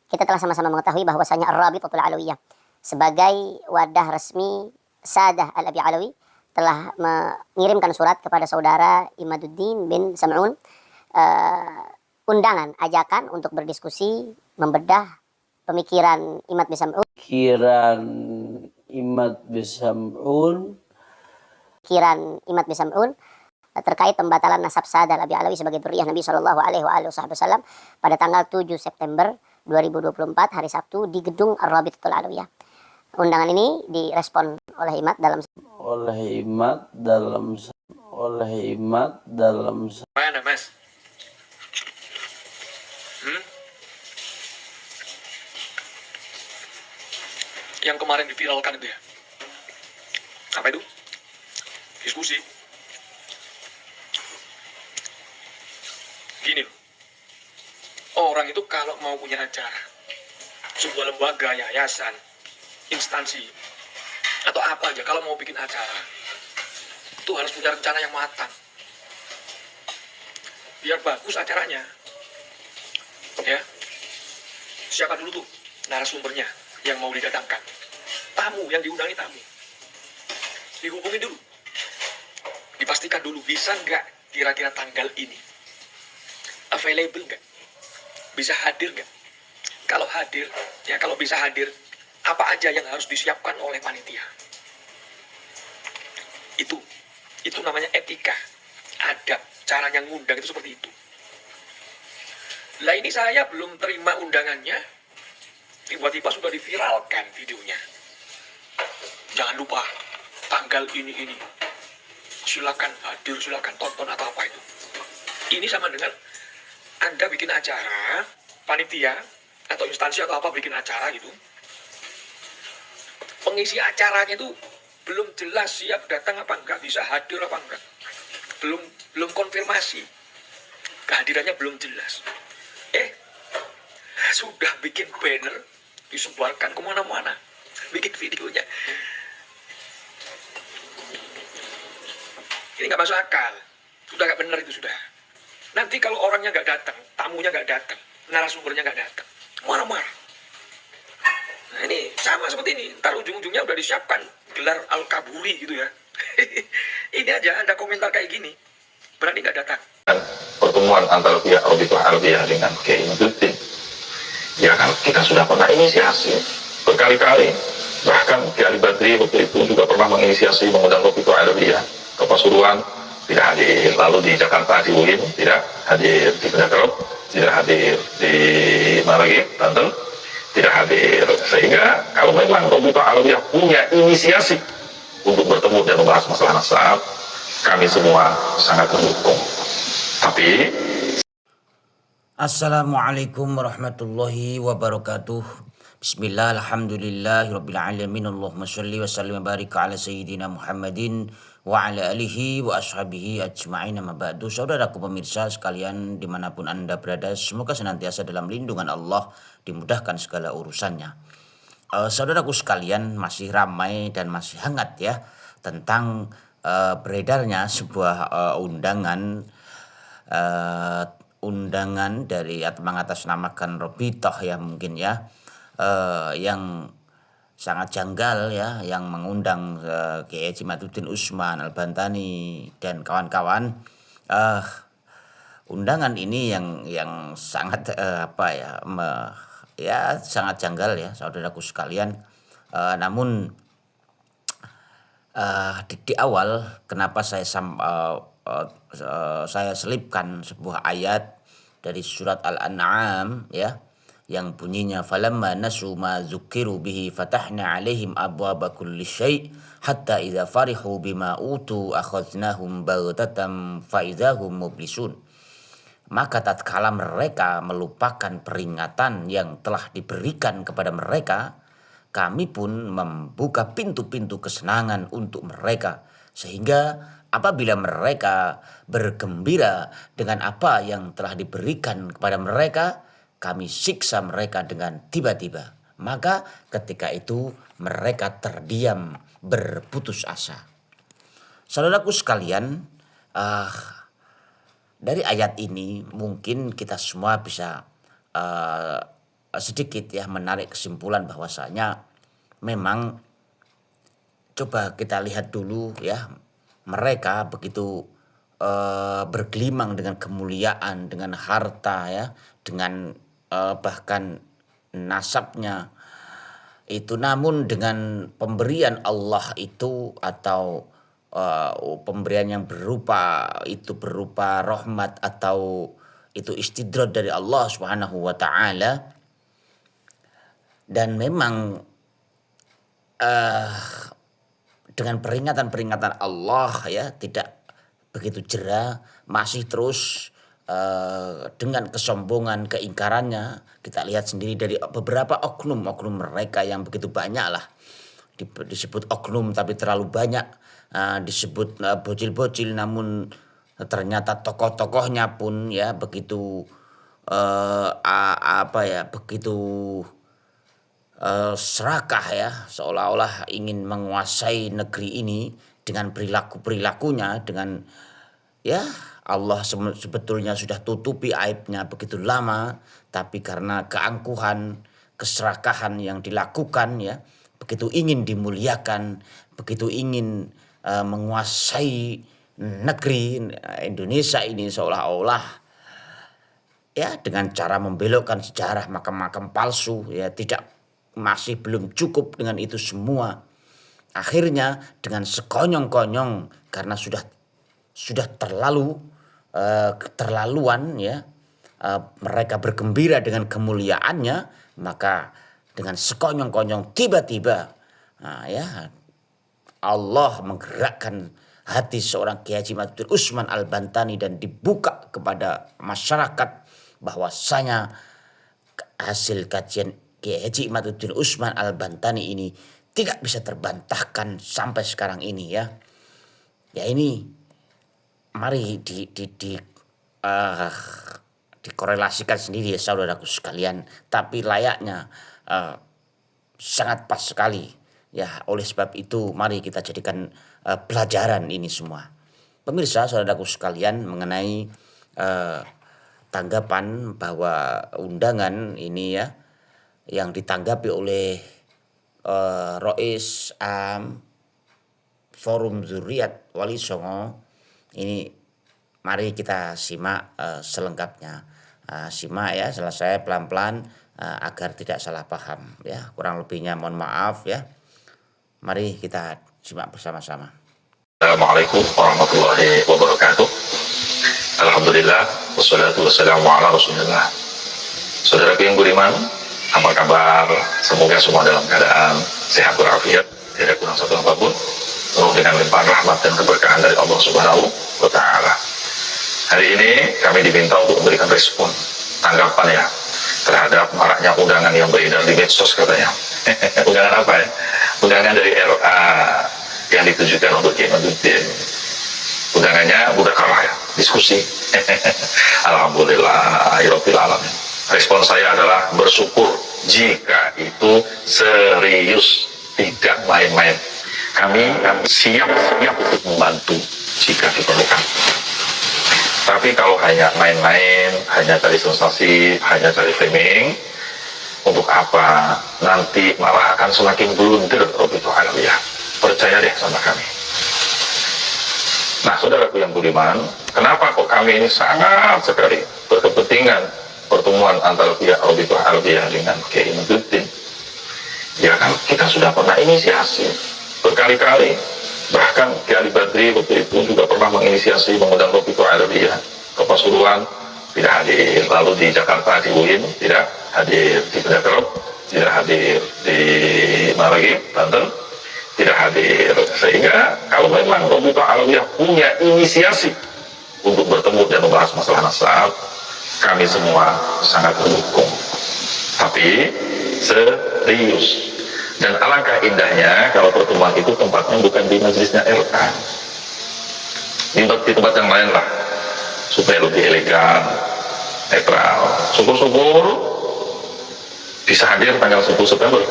Kita telah sama-sama mengetahui bahwasanya Ar-Rabitatul Alawiyah sebagai wadah resmi Sadah Al-Abi Alawi telah mengirimkan surat kepada saudara Imaduddin bin Sam'un, undangan, ajakan untuk berdiskusi, membedah pemikiran Imad bin Sam'un. Pikiran Imad bin Sam'un terkait pembatalan nasab Sadah Al-Abi Alawi sebagai dzurriyyah Nabi Shallallahu Alaihi Wasallam pada tanggal 7 September 2024 hari Sabtu di gedung Ar-Rabitatul Alawiyah. Undangan ini direspon oleh Imad dalam Mana Mas? Yang kemarin diviralkan itu ya? Apa itu? Diskusi. Gini loh. Orang itu kalau mau punya acara, sebuah lembaga, yayasan, instansi, atau apa aja, kalau mau bikin acara, itu harus punya rencana yang matang. Biar bagus acaranya. Ya. Siapa dulu tuh narasumbernya yang mau didatangkan? Tamu, yang diundangi tamu. Dihubungin dulu. Dipastikan dulu, bisa nggak kira-kira tanggal ini? Available nggak? Bisa hadir nggak? Kalau hadir, ya kalau bisa hadir, apa aja yang harus disiapkan oleh panitia? Itu namanya etika, adab, caranya ngundang itu seperti itu. Lah ini saya belum terima undangannya, tiba-tiba sudah diviralkan videonya. Jangan lupa, tanggal ini. Silakan hadir, silakan tonton atau apa itu. Ini sama dengan Anda bikin acara, panitia, atau instansi atau apa bikin acara gitu. Pengisi acaranya itu belum jelas siap datang apa enggak, bisa hadir apa enggak. Belum konfirmasi. Kehadirannya belum jelas. Sudah bikin banner, disebarkan kemana-mana. Bikin videonya. Ini nggak masuk akal. Sudah nggak benar itu sudah. Nanti kalau orangnya nggak datang, tamunya nggak datang, narasumbernya nggak datang, marah-marah. Nah ini sama seperti ini. Ntar ujung-ujungnya udah disiapkan gelar Al-Kaburi gitu ya. Ini aja Anda komentar kayak gini, berani nggak datang. Pertemuan antara pihak Rabitatul Alawiyah dengan Kiai Imaduddin, ya kan kita sudah pernah inisiasi berkali-kali. Bahkan Kiai Ali Badri waktu itu juga pernah menginisiasi mengundang Rabitatul Alawiyah ke Pasuruan, tidak hadir. Lalu di Jakarta di UIN tidak hadir, di Benakerop tidak hadir, di Maragi Banten tidak hadir. Sehingga kalau memang Rabitatul Alawiyah punya inisiasi untuk bertemu dan membahas masalah nasab, kami semua sangat mendukung. Tapi Assalamualaikum warahmatullahi wabarakatuh. Bismillah, alhamdulillah, rabbil alamin. Allahumma sholli wa sallim wa barik ala sayyidina Muhammadin wa ala alihi wa ashabihi ajma'in, amma ba'du. Saudaraku pemirsa sekalian dimanapun Anda berada, semoga senantiasa dalam lindungan Allah, dimudahkan segala urusannya. Saudaraku sekalian, masih ramai dan masih hangat ya tentang beredarnya sebuah undangan dari atau mengatasnamakan Rabithah ya mungkin ya, yang sangat janggal ya, yang mengundang Kiai Imaduddin Utsman Al-Bantani dan kawan-kawan. Undangan ini yang sangat sangat janggal ya saudaraku sekalian. Namun di awal kenapa saya selipkan sebuah ayat dari surat Al-An'am ya, yang bunyinya falamma nasu ma dzukiru bihi fatahna alaihim abwaaba kulli syai' hatta idza farihu bima utu akhadnahum baghtatan fa idzahum mublisun. Maka tatkala mereka melupakan peringatan yang telah diberikan kepada mereka, kami pun membuka pintu-pintu kesenangan untuk mereka, sehingga apabila mereka bergembira dengan apa yang telah diberikan kepada mereka, kami siksa mereka dengan tiba-tiba. Maka ketika itu mereka terdiam berputus asa. Saudaraku sekalian, dari ayat ini mungkin kita semua bisa sedikit ya menarik kesimpulan bahwasanya memang coba kita lihat dulu ya, mereka begitu bergelimang dengan kemuliaan, dengan harta ya, dengan bahkan nasabnya itu, namun dengan pemberian Allah itu atau pemberian yang berupa rahmat atau itu istidraj dari Allah Subhanahu wa taala, dan memang dengan peringatan-peringatan Allah ya tidak begitu jera, masih terus dengan kesombongan, keingkarannya. Kita lihat sendiri dari beberapa oknum mereka yang begitu banyak lah, disebut oknum tapi terlalu banyak, disebut bocil-bocil, namun ternyata tokoh-tokohnya pun ya begitu begitu serakah ya, seolah-olah ingin menguasai negeri ini dengan perilakunya, dengan ya Allah sebetulnya sudah tutupi aibnya begitu lama, tapi karena keangkuhan, keserakahan yang dilakukan ya, begitu ingin dimuliakan, begitu ingin menguasai negeri Indonesia ini, seolah-olah ya dengan cara membelokkan sejarah, makam-makam palsu ya, masih belum cukup dengan itu semua. Akhirnya dengan sekonyong-konyong, karena sudah terlaluan ya, mereka bergembira dengan kemuliaannya, maka dengan sekonyong-konyong tiba-tiba ya Allah menggerakkan hati seorang Kiai Haji Imaduddin Utsman Al-Bantani dan dibuka kepada masyarakat bahwasanya hasil kajian Kiai Haji Imaduddin Utsman Al-Bantani ini tidak bisa terbantahkan sampai sekarang ini ya. Ya ini mari dikorelasikan sendiri ya saudaraku sekalian, tapi layaknya sangat pas sekali ya. Oleh sebab itu mari kita jadikan pelajaran ini semua. Pemirsa saudaraku sekalian, mengenai tanggapan bahwa undangan ini ya yang ditanggapi oleh Rois Am Forum Dzurriyyat Wali Songo ini, mari kita simak selengkapnya. Simak ya, selesai pelan-pelan agar tidak salah paham ya. Kurang lebihnya mohon maaf ya. Mari kita simak bersama-sama. Assalamualaikum warahmatullahi wabarakatuh. Alhamdulillah wassalatu wassalamu ala Rasulillah. Saudaraku yang budiman, apa kabar? Semoga semua dalam keadaan sehat walafiat, tidak kurang satu apapun, penuh dengan limpahan rahmat dan keberkahan dari Allah Subhanahu wa taala. Hari ini kami diminta untuk memberikan respon, tanggapan ya terhadap maraknya undangan yang beredar di medsos katanya. Undangan apa ya? Undangan dari RA yang ditujukan untuk Kiai Imaduddin. Undangannya udah kalah ya, diskusi. Alhamdulillah rabbil alamin. Respon saya adalah bersyukur jika itu serius, tidak main-main. Kami siap untuk membantu jika diperlukan. Tapi kalau hanya main-main, hanya cari sensasi, hanya cari framing, untuk apa? Nanti malah akan semakin blunder. Percaya deh sama kami. Nah, saudaraku yang budiman, kenapa kok kami ini sangat sekali berkepentingan pertemuan antara pihak Rabithah Alawiyah dengan Kiai Imaduddin? Ya kan, kita sudah pernah inisiasi berkali-kali. Bahkan Kiai Badri waktu itu juga pernah menginisiasi mengundang Rabithah Alawiyah ke Pasuruan, tidak hadir. Lalu di Jakarta, di UIN, tidak hadir. Di Bedakerop, tidak hadir. Di Maragi, Banten, tidak hadir. Sehingga kalau memang Rabithah Alawiyah punya inisiasi untuk bertemu dan membahas masalah nasab, kami semua sangat mendukung. Tapi serius. Dan alangkah indahnya kalau pertemuan itu tempatnya bukan di majelisnya RA, di tempat yang lain lah, supaya lebih elegan, netral. Syukur-syukur bisa hadir tanggal 10 September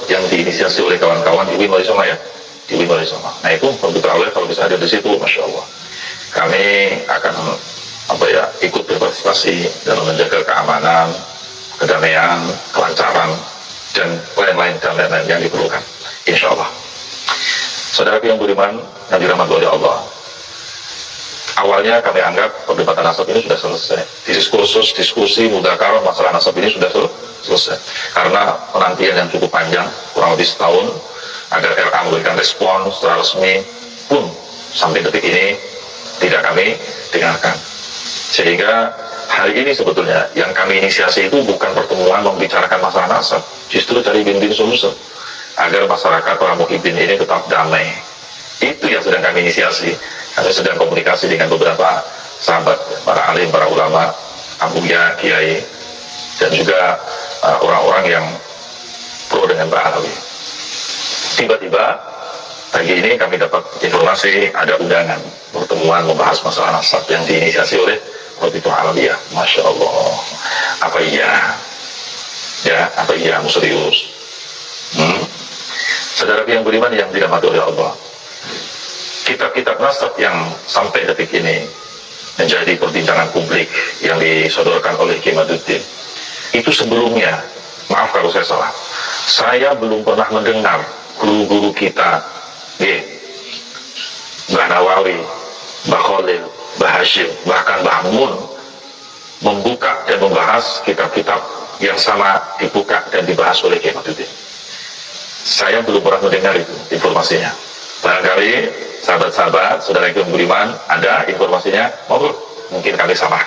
yang diinisiasi oleh kawan-kawan di UIN Wali Songo ya, di UIN Wali Songo. Nah itu Rabithah Alawiyah kalau bisa hadir di situ, masya Allah, kami akan ikut berpartisipasi dalam menjaga keamanan, kedamaian, kelancaran, dan lain-lain yang diperlukan, insya Allah. Saudara yang beriman yang dirahmati oleh Allah, awalnya kami anggap perdebatan nasab ini sudah selesai. Diskusi mudzakarah masalah nasab ini sudah selesai. Karena penantian yang cukup panjang, kurang lebih setahun, agar RA memberikan respon secara resmi pun sampai detik ini tidak kami dengarkan. Sehingga hari ini sebetulnya yang kami inisiasi itu bukan pertemuan membicarakan masalah nasab, justru cari win-win solution agar masyarakat para muhibbin ini tetap damai. Itu yang sedang kami inisiasi. Kami sedang komunikasi dengan beberapa sahabat, para alim, para ulama, abuya, kiai, dan juga orang-orang yang pro dengan Mbak Alawi. Tiba-tiba pagi ini kami dapat informasi ada undangan pertemuan membahas masalah nasab yang diinisiasi oleh Rabithah Alawiyah. Masya Allah, apa iya? Ya, apa iya? Mau serius? Saudara yang beriman yang dirahmati oleh Allah, kitab-kitab nasab yang sampai detik ini menjadi perbincangan publik yang disodorkan oleh Kiai Maduddin, itu sebelumnya, maaf kalau saya salah, saya belum pernah mendengar guru-guru kita, Mbah Nawawi, Mbah Khalil, Mbah Hashim, bahkan Mbah Mun, membuka dan membahas kitab-kitab yang sama dibuka dan dibahas oleh Kiai Maduddin. Saya belum pernah mendengar itu informasinya. Barangkali sahabat-sahabat, saudara yang beriman, ada informasinya, mungkin kami sama.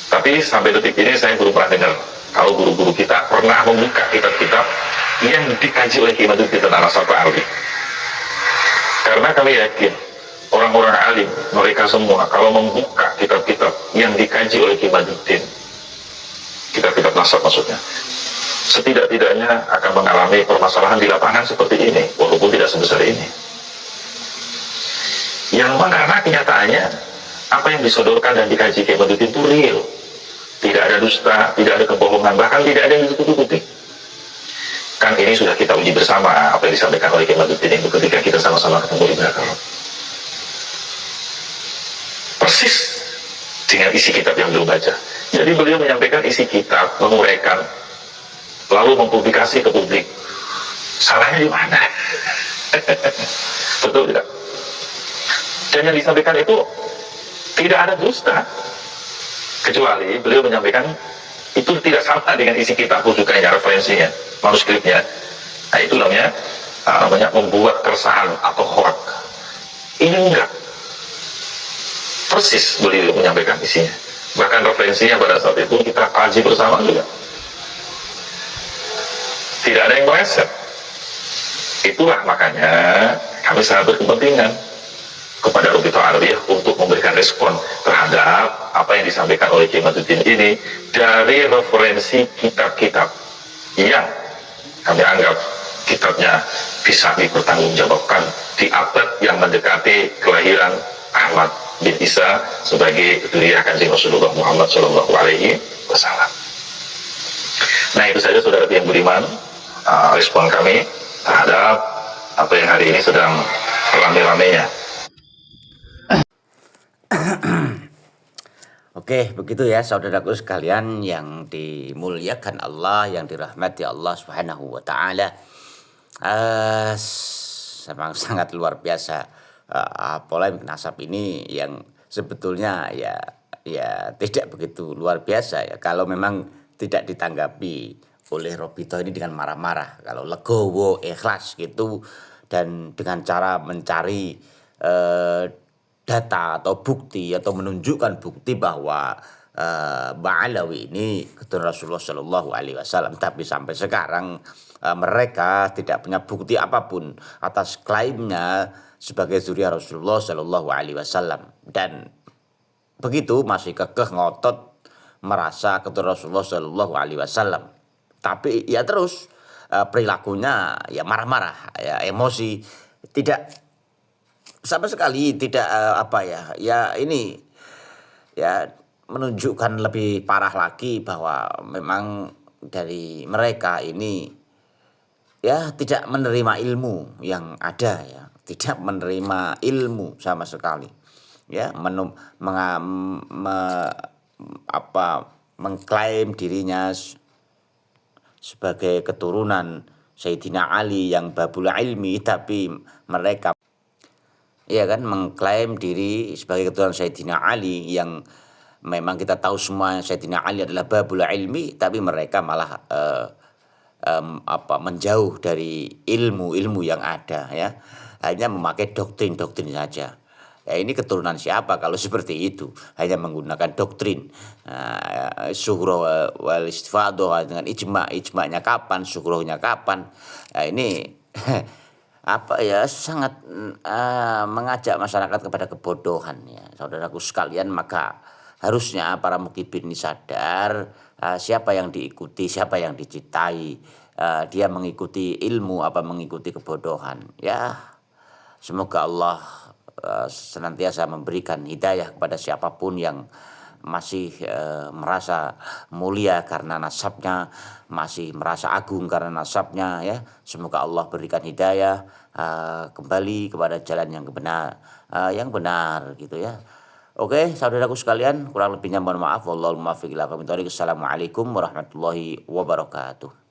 Tapi sampai detik ini saya belum pernah dengar kalau guru-guru kita pernah membuka kitab-kitab yang dikaji oleh Kiai Maduddin tentang nasab Arabi. Karena kami yakin orang-orang alim, mereka semua kalau membuka kitab-kitab yang dikaji oleh Kiai Maduddin, kitab-kitab nasab maksudnya, setidak-tidaknya akan mengalami permasalahan di lapangan seperti ini, walaupun tidak sebesar ini. Yang mana kenyataannya apa yang disodorkan dan dikaji Kiai Maduddin itu real, tidak ada dusta, tidak ada kebohongan, bahkan tidak ada yang ditutup-tutupi. Kan ini sudah kita uji bersama apa yang disampaikan oleh Kiai Maduddin itu ketika kita sama-sama ketemu di belakang. Persis dengan isi kitab yang belum baca. Jadi beliau menyampaikan isi kitab, menguraikan, lalu mempublikasi ke publik. Salahnya di mana? Betul tidak? Dan yang disampaikan itu tidak ada dusta, kecuali beliau menyampaikan itu tidak sama dengan isi kitab rujukannya, referensinya, manuskripnya. Nah itu namanya membuat keresahan atau hoak. Ini enggak, persis beliau menyampaikan isinya. Bahkan referensinya pada saat itu kita kaji bersama juga. Tidak ada yang meleset. Itulah makanya kami sangat berkepentingan kepada Rabithah Alawiyah untuk memberikan respon terhadap apa yang disampaikan oleh Kiai Maduddin ini dari referensi kitab-kitab yang kami anggap kitabnya bisa dipertanggungjawabkan di abad yang mendekati kelahiran Ahmad bin Isa sebagai dzurriyyah Kanjeng Rasulullah Muhammad Shallallahu Alaihi Wasallam. Nah itu saja saudara yang beriman, respon kami terhadap apa yang hari ini sedang rame-ramenya. Oke, begitu ya saudaraku sekalian yang dimuliakan Allah, yang dirahmati Allah Subhanahu wa taala. Memang sangat luar biasa polemik nasab ini yang sebetulnya ya tidak begitu luar biasa ya kalau memang tidak ditanggapi oleh Rabithah ini dengan marah-marah. Kalau legowo, ikhlas gitu dan dengan cara mencari data atau bukti atau menunjukkan bukti bahwa Mbak Alawi ini keturunan Rasulullah Shallallahu Alaihi Wasallam, tapi sampai sekarang mereka tidak punya bukti apapun atas klaimnya sebagai dzurriyyah Rasulullah Shallallahu Alaihi Wasallam, dan begitu masih kekeh ngotot merasa keturunan Rasulullah Shallallahu Alaihi Wasallam, tapi ya terus perilakunya ya marah-marah, ya emosi, tidak sama sekali tidak ini ya menunjukkan lebih parah lagi bahwa memang dari mereka ini ya tidak menerima ilmu yang ada, ya tidak menerima ilmu sama sekali, ya mengklaim dirinya sebagai keturunan Sayyidina Ali yang babul ilmi, tapi mereka ya kan mengklaim diri sebagai keturunan Sayyidina Ali yang memang kita tahu semua Sayyidina Ali adalah babul ilmi, tapi mereka malah menjauh dari ilmu-ilmu yang ada, ya, hanya memakai doktrin-doktrin saja. Ya, ini keturunan siapa kalau seperti itu, hanya menggunakan doktrin. Suhroh wal istifadoh dengan ijma'nya kapan, suhrohnya kapan. Ini sangat mengajak masyarakat kepada kebodohan, ya saudaraku sekalian. Maka harusnya para mukibin ini sadar siapa yang diikuti, siapa yang dicintai. Dia mengikuti ilmu apa mengikuti kebodohan. Ya, semoga Allah senantiasa memberikan hidayah kepada siapapun yang masih merasa mulia karena nasabnya, masih merasa agung karena nasabnya, ya. Semoga Allah berikan hidayah kembali kepada jalan yang benar gitu, ya. Oke, saudaraku sekalian, kurang lebihnya mohon maaf. Wallahul muwaffiq ila aqwamit thoriq. Assalamualaikum warahmatullahi wabarakatuh.